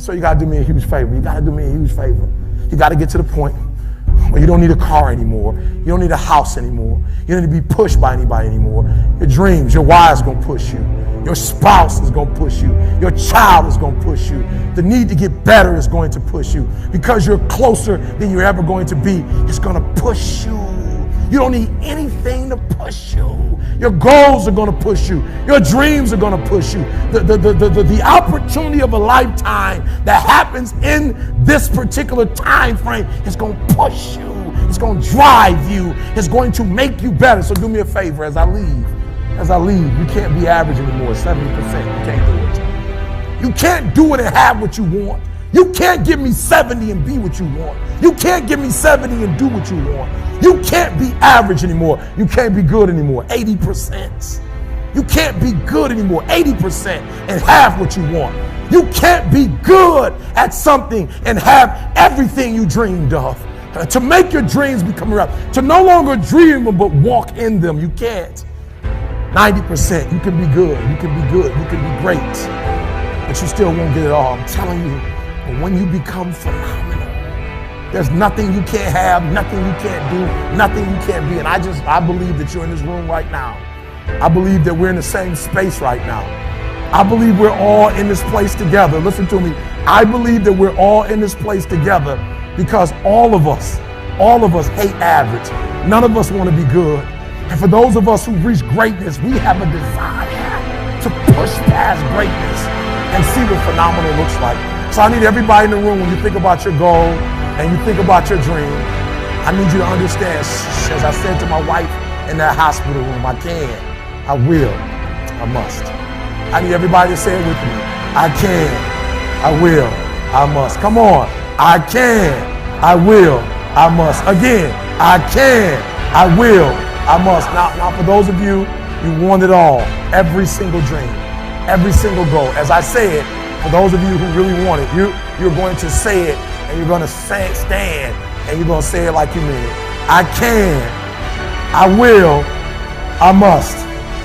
So you got to do me a huge favor. You got to do me a huge favor. You got to get to the point where you don't need a car anymore. You don't need a house anymore. You don't need to be pushed by anybody anymore. Your dreams, your wife is going to push you. Your spouse is going to push you. Your child is going to push you. The need to get better is going to push you. Because you're closer than you're ever going to be, it's going to push you. You don't need anything to push you. Your goals are going to push you. Your dreams are going to push you. The opportunity of a lifetime that happens in this particular time frame is going to push you. It's going to drive you. It's going to make you better. So do me a favor as I leave. You can't be average anymore. 70%. You can't do it. You can't do it and have what you want. You can't give me 70 and be what you want. You can't give me 70 and do what you want. You can't be average anymore. You can't be good anymore. 80%. You can't be good anymore. 80% and have what you want. You can't be good at something and have everything you dreamed of. To make your dreams become real. To no longer dream them but walk in them. You can't. 90%. You can be good. You can be good. You can be great. But you still won't get it all. I'm telling you. But when you become phenomenal, there's nothing you can't have, nothing you can't do, nothing you can't be. And I believe that you're in this room right now. I believe that we're in the same space right now. I believe we're all in this place together. Listen to me. I believe that we're all in this place together because all of us hate average. None of us want to be good. And for those of us who reach greatness, we have a desire to push past greatness and see what phenomenal looks like. So I need everybody in the room, when you think about your goal and you think about your dream, I need you to understand, as I said to my wife in that hospital room, I can, I will, I must. I need everybody to say it with me. I can, I will, I must. Come on. I can, I will, I must. Again, I can, I will, I must. Now for those of you, you want it all. Every single dream, every single goal. As I said, for those of you who really want it, you're going to say it and you're going to stand and you're going to say it like you mean it. I can, I will, I must.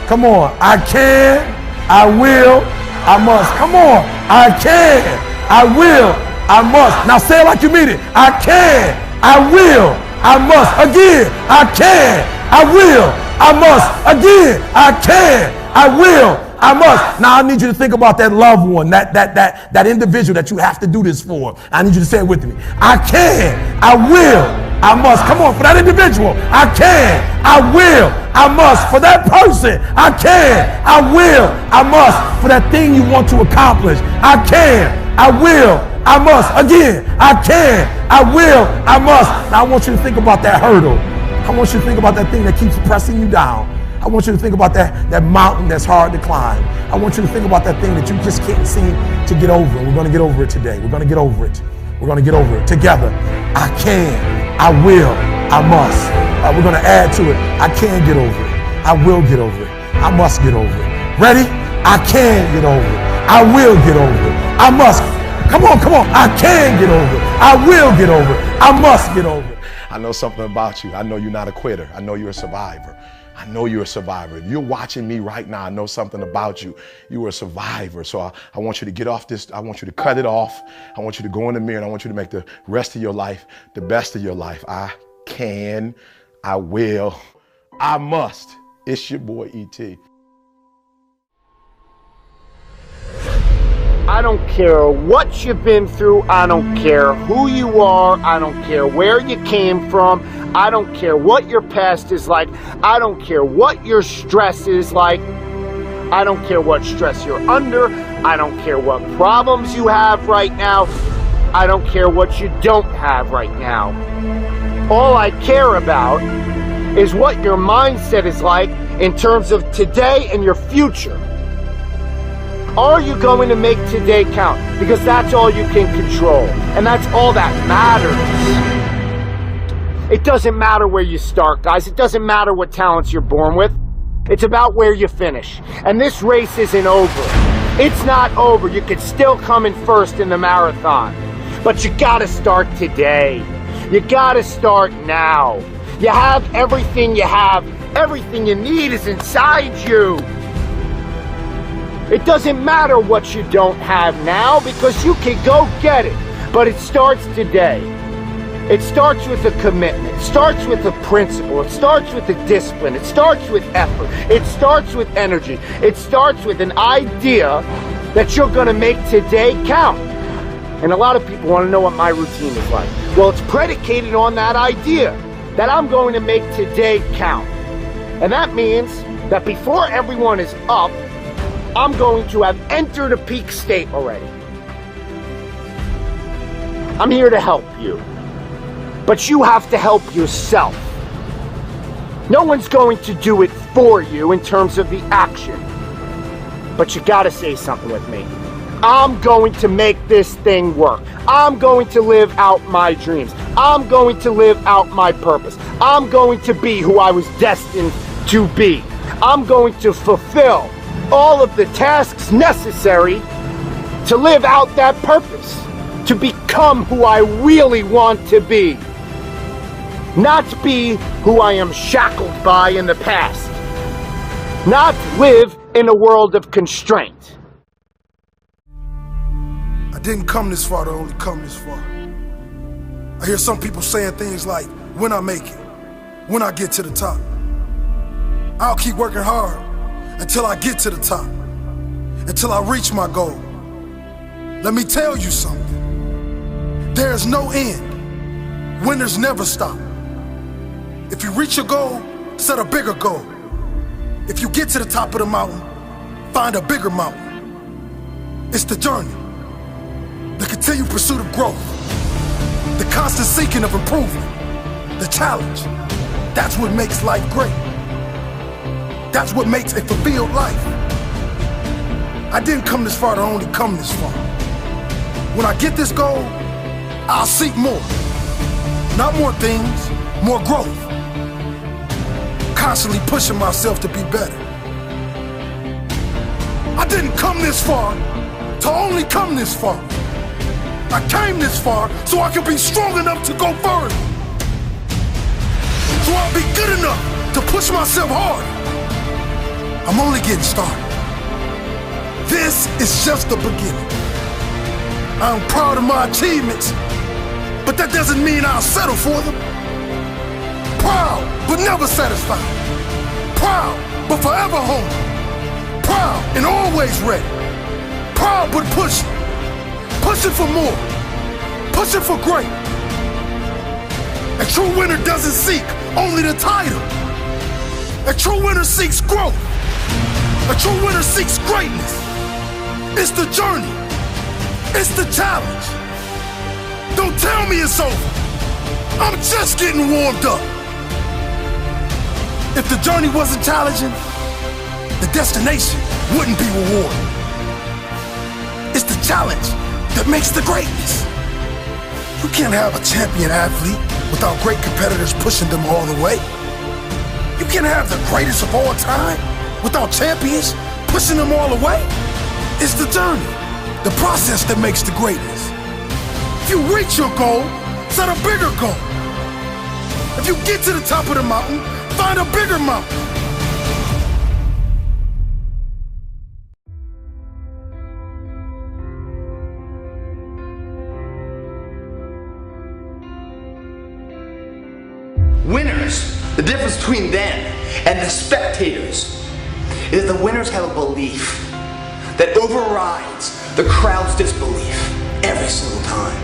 Come on. I can, I will, I must. Come on. I can, I will, I must. Now say it like you mean it. I can, I will, I must. Again, I can, I will, I must. Again, I can, I will, I must. Now I need you to think about that loved one, that individual that you have to do this for. I need you to say it with me. I can, I will, I must. Come on, for that individual. I can, I will, I must. For that person, I can, I will, I must. For that thing you want to accomplish, I can, I will, I must. Again, I can, I will, I must. Now I want you to think about that hurdle. I want you to think about that thing that keeps pressing you down. I want you to think about that mountain that's hard to climb. I want you to think about that thing that you just can't seem to get over. And we're going to get over it today. We're going to get over it. We're going to get over it together. I can, I will, I must. We're going to add to it. I can get over it. I will get over it. I must get over it. Ready? I can get over it. I will get over it. I must. Come on. I can get over it. I will get over it. I must get over it. I know something about you. I know you're not a quitter. I know you're a survivor. I know you're a survivor. If you're watching me right now, I know something about you. You are a survivor. So I want you to get off this. I want you to cut it off. I want you to go in the mirror and I want you to make the rest of your life the best of your life. I can, I will, I must. It's your boy E.T. I don't care what you've been through. I don't care who you are. I don't care where you came from. I don't care what your past is like. I don't care what your stress is like. I don't care what stress you're under. I don't care what problems you have right now. I don't care what you don't have right now. All I care about is what your mindset is like in terms of today and your future. Are you going to make today count? Because that's all you can control. And that's all that matters. It doesn't matter where you start, guys. It doesn't matter what talents you're born with. It's about where you finish. And this race isn't over. It's not over. You could still come in first in the marathon. But you gotta start today. You gotta start now. You have everything you have. Everything you need is inside you. It doesn't matter what you don't have now, because you can go get it. But it starts today. It starts with a commitment. It starts with a principle. It starts with a discipline. It starts with effort. It starts with energy. It starts with an idea that you're going to make today count. And a lot of people want to know what my routine is like. Well, it's predicated on that idea that I'm going to make today count. And that means that before everyone is up, I'm going to have entered a peak state already. I'm here to help you. But you have to help yourself. No one's going to do it for you in terms of the action. But you gotta say something with me. I'm going to make this thing work. I'm going to live out my dreams. I'm going to live out my purpose. I'm going to be who I was destined to be. I'm going to fulfill all of the tasks necessary to live out that purpose, to become who I really want to be. Not be who I am shackled by in the past. Not live in a world of constraint. I didn't come this far to only come this far. I hear some people saying things like, when I make it, when I get to the top. I'll keep working hard until I get to the top, until I reach my goal. Let me tell you something. There's no end. Winners never stop. If you reach your goal, set a bigger goal. If you get to the top of the mountain, find a bigger mountain. It's the journey, the continued pursuit of growth, the constant seeking of improvement, the challenge. That's what makes life great. That's what makes a fulfilled life. I didn't come this far to only come this far. When I get this goal, I'll seek more. Not more things, more growth. Constantly pushing myself to be better. I didn't come this far to only come this far. I came this far so I can be strong enough to go further. So I'll be good enough to push myself hard. I'm only getting started. This is just the beginning. I'm proud of my achievements, but that doesn't mean I'll settle for them. Proud, but never satisfied. Proud, but forever hungry. Proud and always ready. Proud, but pushing. Pushing for more. Pushing for great. A true winner doesn't seek only the title. A true winner seeks growth. A true winner seeks greatness. It's the journey. It's the challenge. Don't tell me it's over. I'm just getting warmed up. If the journey wasn't challenging, the destination wouldn't be rewarding. It's the challenge that makes the greatness. You can't have a champion athlete without great competitors pushing them all the way. You can't have the greatest of all time without champions pushing them all the way. It's the journey, the process that makes the greatness. If you reach your goal, set a bigger goal. If you get to the top of the mountain, find a bigger mountain. Winners, the difference between them and the spectators is the winners have a belief that overrides the crowd's disbelief every single time.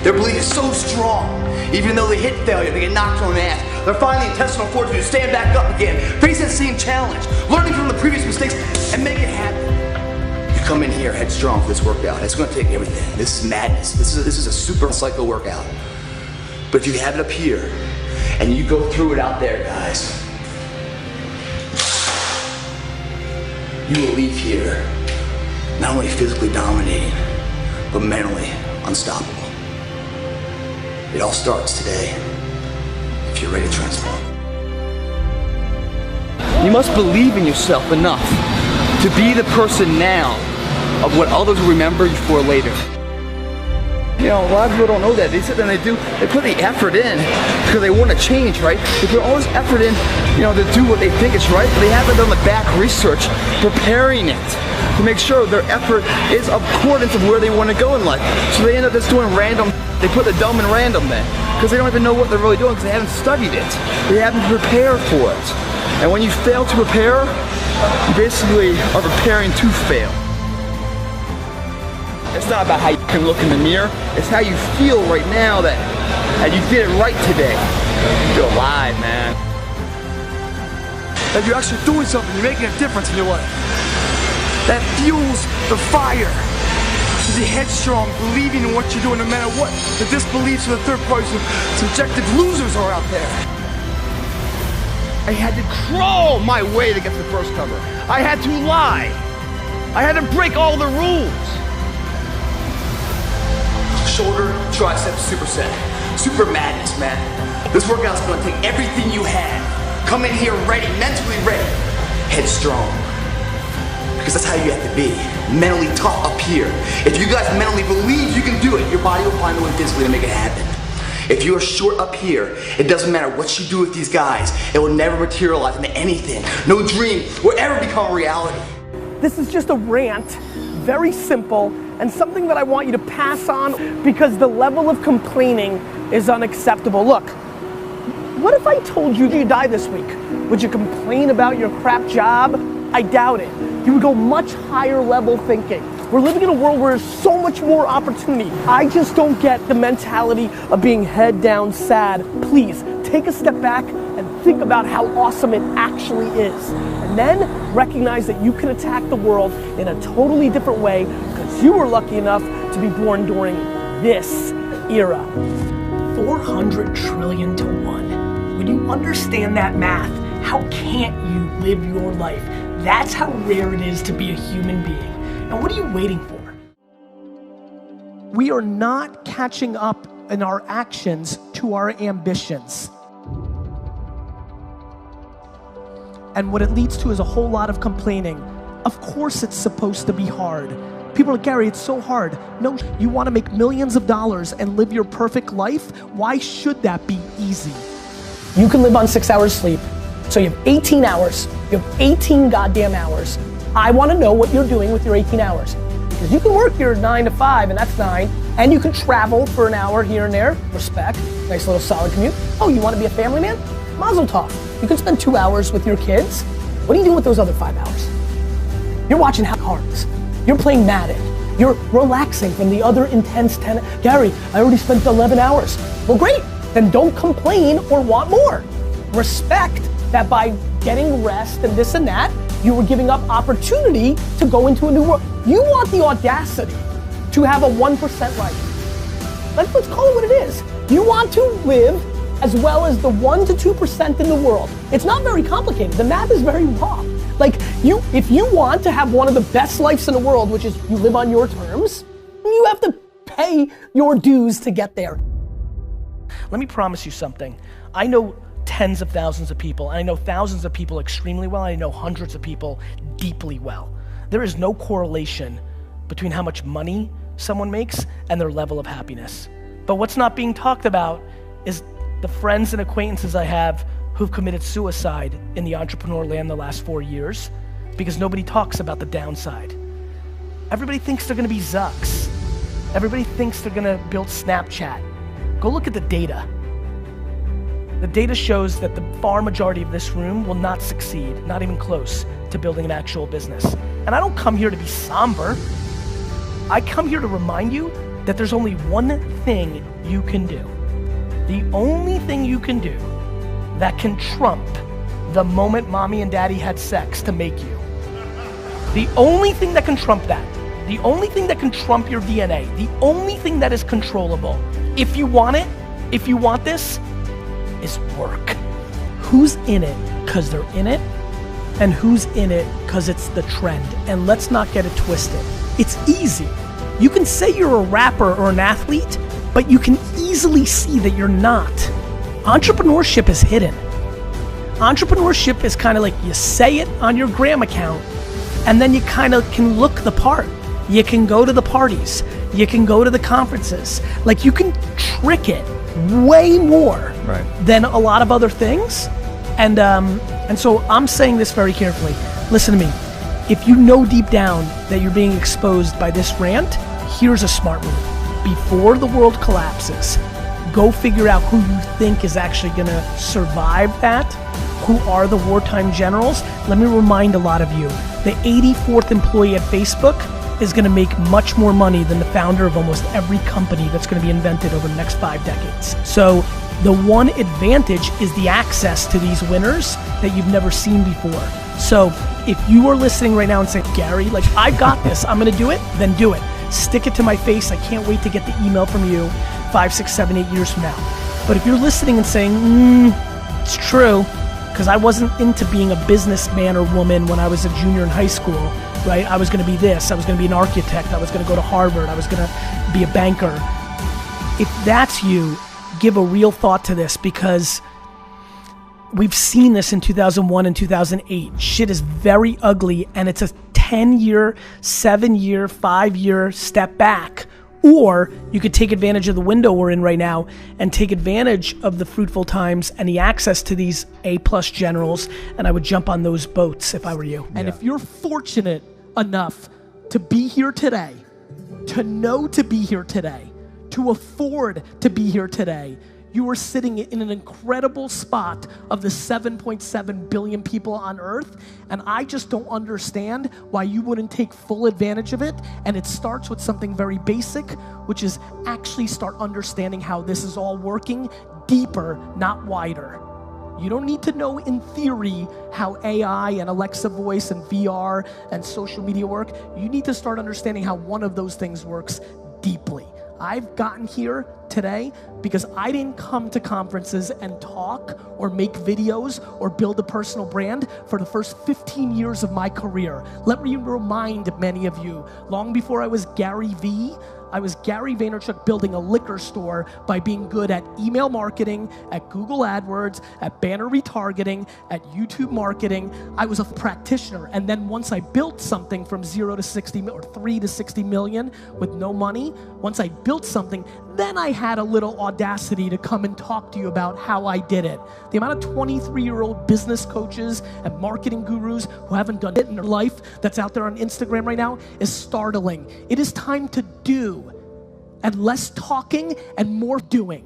Their belief is so strong, even though they hit failure, they get knocked on the ass, they're finding the intestinal fortitude to stand back up again, face that same challenge, learning from the previous mistakes, and make it happen. You come in here headstrong for this workout. It's going to take everything. This is madness. This is a super psycho workout. But if you have it up here, and you go through it out there, guys, you will leave here not only physically dominating, but mentally unstoppable. It all starts today, if you're ready to transform. You must believe in yourself enough to be the person now of what others will remember you for later. You know, a lot of people don't know that. They sit there and they put the effort in because they want to change, right? They put all this effort in, you know, to do what they think is right, but they haven't done the back research preparing it to make sure their effort is accordance of where they want to go in life. So they end up just doing random, they put the dumb in random then because they don't even know what they're really doing because they haven't studied it. They haven't prepared for it. And when you fail to prepare, you basically are preparing to fail. It's not about how you can look in the mirror, it's how you feel right now that you did it right today. You're alive, man. That you're actually doing something, you're making a difference in your life. That fuels the fire. To be headstrong, believing in what you're doing no matter what the disbeliefs of the third party, subjective losers are out there. I had to crawl my way to get to the first cover. I had to lie. I had to break all the rules. Shoulder, tricep, superset. Super madness, man. This workout's gonna take everything you have. Come in here ready, mentally ready. Headstrong. Because that's how you have to be. Mentally tough up here. If you guys mentally believe you can do it, your body will find a way physically to make it happen. If you're short up here, it doesn't matter what you do with these guys, it will never materialize into anything. No dream will ever become a reality. This is just a rant, very simple, and something that I want you to pass on because the level of complaining is unacceptable. Look, what if I told you you die this week? Would you complain about your crap job? I doubt it. You would go much higher level thinking. We're living in a world where there's so much more opportunity. I just don't get the mentality of being head down sad. Please, take a step back and think about how awesome it actually is. And then recognize that you can attack the world in a totally different way because you were lucky enough to be born during this era. 400 trillion to 1. When you understand that math, how can't you live your life? That's how rare it is to be a human being. And what are you waiting for? We are not catching up in our actions to our ambitions. And what it leads to is a whole lot of complaining. Of course it's supposed to be hard. People are like, Gary, it's so hard. No, you want to make millions of dollars and live your perfect life? Why should that be easy? You can live on 6 hours sleep. So you have 18 hours. You have 18 goddamn hours. I want to know what you're doing with your 18 hours. Because you can work your 9 to 5, and that's 9, and you can travel for an hour here and there. Respect. Nice little solid commute. Oh, you want to be a family man? Mazel tov. You can spend 2 hours with your kids. What are you doing with those other 5 hours? You're watching House of Cards. You're playing Madden. You're relaxing from the other intense 10. Gary, I already spent 11 hours. Well, great. Then don't complain or want more. Respect that by getting rest and this and that, you were giving up opportunity to go into a new world. You want the audacity to have a 1% life. Let's call it what it is. You want to live as well as the 1 to 2% in the world. It's not very complicated. The math is very raw. Like, if you want to have one of the best lives in the world, which is you live on your terms, you have to pay your dues to get there. Let me promise you something. I know tens of thousands of people, and I know thousands of people extremely well, and I know hundreds of people deeply well. There is no correlation between how much money someone makes and their level of happiness. But what's not being talked about is the friends and acquaintances I have who've committed suicide in the entrepreneur land the last 4 years because nobody talks about the downside. Everybody thinks they're gonna be Zucks. Everybody thinks they're gonna build Snapchat. Go look at the data. The data shows that the far majority of this room will not succeed, not even close to building an actual business. And I don't come here to be somber. I come here to remind you that there's only one thing you can do. The only thing you can do that can trump the moment mommy and daddy had sex to make you. The only thing that can trump that, the only thing that can trump your DNA, the only thing that is controllable, if you want it, if you want this, is work. Who's in it because they're in it, and who's in it because it's the trend? And let's not get it twisted. It's easy. You can say you're a rapper or an athlete, but you can easily see that you're not. Entrepreneurship is hidden. Entrepreneurship is kind of like you say it on your gram account, and then you kind of can look the part. You can go to the parties. You can go to the conferences. Like, you can trick it way more than a lot of other things. And so I'm saying this very carefully. Listen to me. If you know deep down that you're being exposed by this rant, here's a smart move. Before the world collapses, go figure out who you think is actually gonna survive that. Who are the wartime generals? Let me remind a lot of you, the 84th employee at Facebook is gonna make much more money than the founder of almost every company that's gonna be invented over the next 5 decades. So the one advantage is the access to these winners that you've never seen before. So if you are listening right now and saying, Gary, like, I've got this, I'm gonna do it, then do it. Stick it to my face. I can't wait to get the email from you 5, 6, 7, 8 years from now. But if you're listening and saying, it's true, because I wasn't into being a businessman or woman when I was a junior in high school, right? I was gonna be this, I was gonna be an architect, I was gonna go to Harvard, I was gonna be a banker. If that's you, give a real thought to this, because we've seen this in 2001 and 2008. Shit is very ugly, and it's a 10-year, 7-year, 5-year step back. Or you could take advantage of the window we're in right now and take advantage of the fruitful times and the access to these A-plus generals, and I would jump on those boats if I were you. And if you're fortunate enough to be here today, to know to be here today, to afford to be here today, you are sitting in an incredible spot of the 7.7 billion people on Earth, and I just don't understand why you wouldn't take full advantage of it. And it starts with something very basic, which is actually start understanding how this is all working deeper, not wider. You don't need to know in theory how AI and Alexa voice and VR and social media work. You need to start understanding how one of those things works deeply. I've gotten here today because I didn't come to conferences and talk or make videos or build a personal brand for the first 15 years of my career. Let me remind many of you, long before I was Gary V, I was Gary Vaynerchuk building a liquor store by being good at email marketing, at Google AdWords, at banner retargeting, at YouTube marketing. I was a practitioner. And then once I built something from 0 to 60 or 3 to 60 million with no money, once I built something, then I had a little audacity to come and talk to you about how I did it. The amount of 23-year-old business coaches and marketing gurus who haven't done it in their life that's out there on Instagram right now is startling. It is time to do, and less talking and more doing.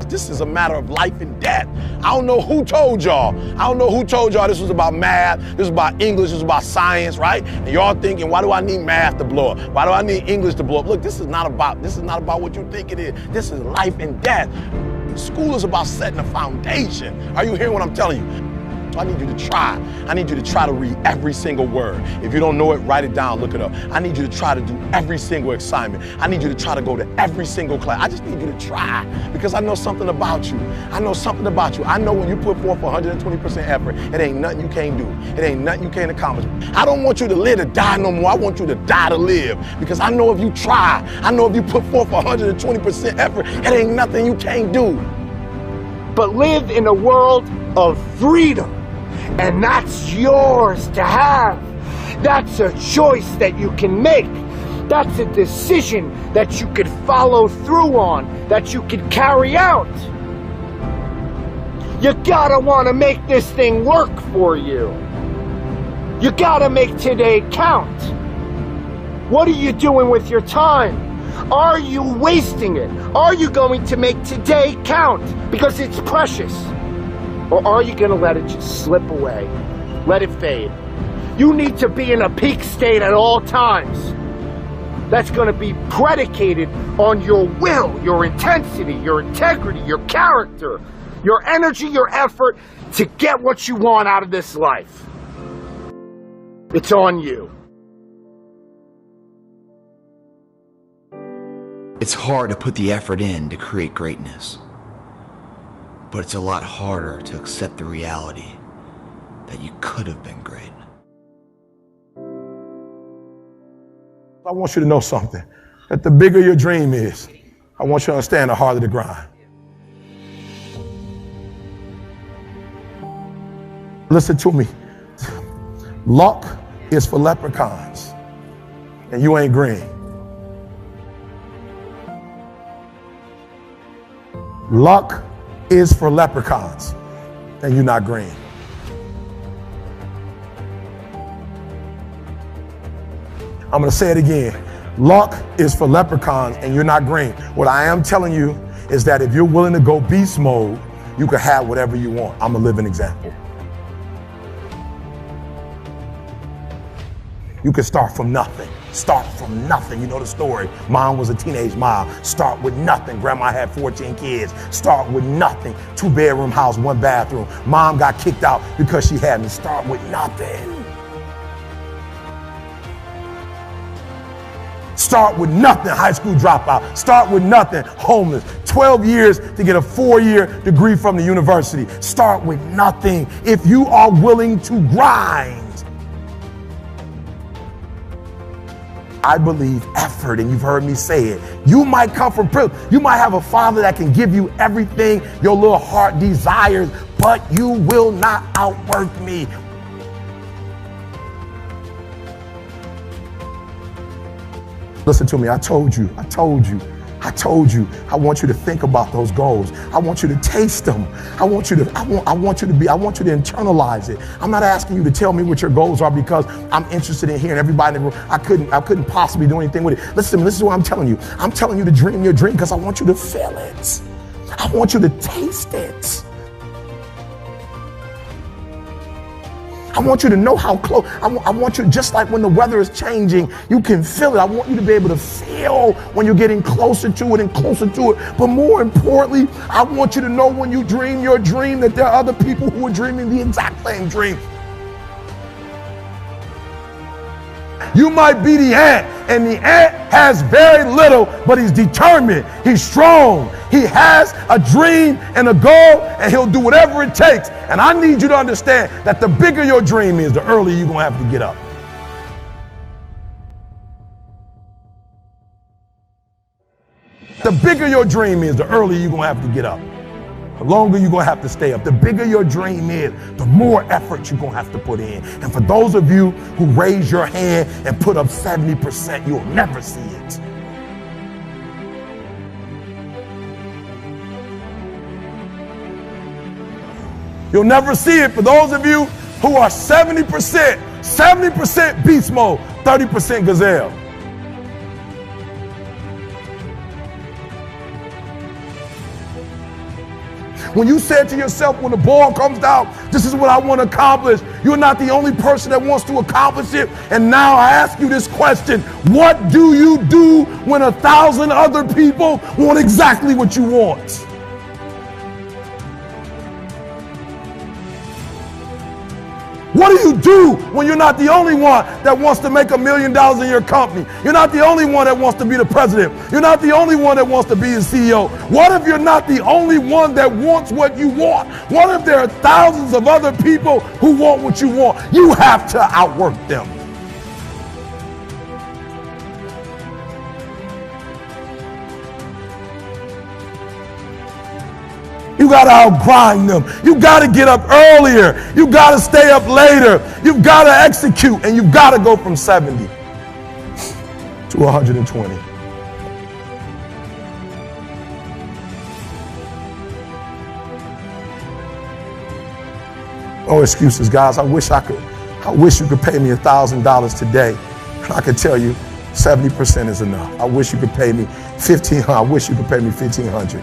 This is a matter of life and death. I don't know who told y'all. I don't know who told y'all this was about math, this was about English, this was about science, right? And y'all thinking, why do I need math to blow up? Why do I need English to blow up? Look, this is not about what you think it is. This is life and death. School is about setting a foundation. Are you hearing what I'm telling you? I need you to try. I need you to try to read every single word. If you don't know it, write it down, look it up. I need you to try to do every single assignment. I need you to try to go to every single class. I just need you to try, because I know something about you. I know something about you. I know when you put forth 120% effort, it ain't nothing you can't do. It ain't nothing you can't accomplish. I don't want you to live to die no more. I want you to die to live, because I know if you try, I know if you put forth 120% effort, it ain't nothing you can't do. But live in a world of freedom. And that's yours to have. That's a choice that you can make. That's a decision that you could follow through on, that you could carry out. You gotta wanna make this thing work for you. You gotta make today count. What are you doing with your time? Are you wasting it? Are you going to make today count because it's precious? Or are you going to let it just slip away? Let it fade. You need to be in a peak state at all times. That's going to be predicated on your will, your intensity, your integrity, your character, your energy, your effort to get what you want out of this life. It's on you. It's hard to put the effort in to create greatness. But it's a lot harder to accept the reality that you could have been great. I want you to know something, that the bigger your dream is, I want you to understand the harder the grind. Listen to me. Luck is for leprechauns, and you ain't green. Luck is for leprechauns, and you're not green. I'm gonna say it again. Luck is for leprechauns, and you're not green. What I am telling you is that if you're willing to go beast mode, you can have whatever you want. I'm a living example. You can start from nothing. Start from nothing. You know the story. Mom was a teenage mom. Start with nothing. Grandma had 14 kids. Start with nothing. 2-bedroom house, 1 bathroom. Mom got kicked out because she had me. Start with nothing. Start with nothing. High school dropout. Start with nothing. Homeless. 12 years to get a 4-year degree from the university. Start with nothing. If you are willing to grind. I believe effort, and you've heard me say it. You might come from privilege. You might have a father that can give you everything your little heart desires, but you will not outwork me. Listen to me, I told you. I want you to think about those goals. I want you to taste them. I want you to internalize it. I'm not asking you to tell me what your goals are because I'm interested in hearing everybody in the room. I couldn't possibly do anything with it. Listen to me, this is what I'm telling you. I'm telling you to dream your dream because I want you to feel it. I want you to taste it. I want you to know how close. I want you, just like when the weather is changing, you can feel it. I want you to be able to feel when you're getting closer to it and closer to it. But more importantly, I want you to know when you dream your dream that there are other people who are dreaming the exact same dream. You might be the ant, and the ant has very little, but he's determined, he's strong, he has a dream and a goal, and he'll do whatever it takes. And I need you to understand that the bigger your dream is, the earlier you're gonna have to get up. The bigger your dream is, the earlier you're gonna have to get up. The longer you're gonna have to stay up. The bigger your dream is, the more effort you're gonna have to put in. And for those of you who raise your hand and put up 70%, you'll never see it. You'll never see it. For those of you who are 70% beast mode, 30% gazelle. When you said to yourself, when the ball comes down, this is what I want to accomplish, you're not the only person that wants to accomplish it. And now I ask you this question: what do you do when 1,000 other people want exactly what you want? What do you do when you're not the only one that wants to make $1 million in your company? You're not the only one that wants to be the president. You're not the only one that wants to be the CEO. What if you're not the only one that wants what you want? What if there are thousands of other people who want what you want? You have to outwork them. You got to outgrind them. You got to get up earlier. You got to stay up later. You've got to execute, and you've got to go from 70 to 120. No excuses, guys. I wish you could pay me $1,000 today, and I could tell you 70% is enough. I wish you could pay me $1,500. I wish you could pay me $1,500.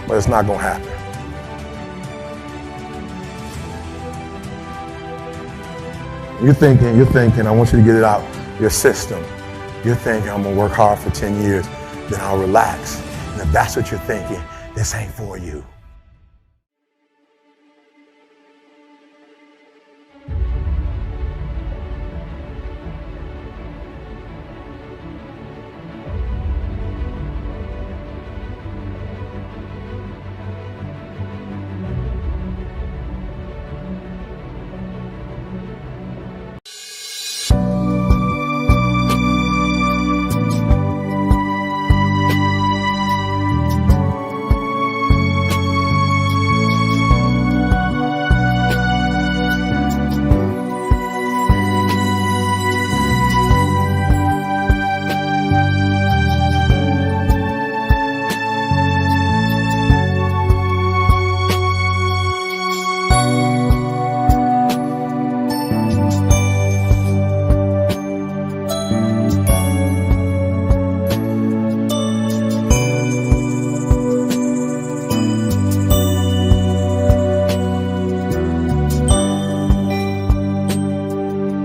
But it's not going to happen. You're thinking, I want you to get it out your system. You're thinking, I'm going to work hard for 10 years, then I'll relax. And if that's what you're thinking, this ain't for you.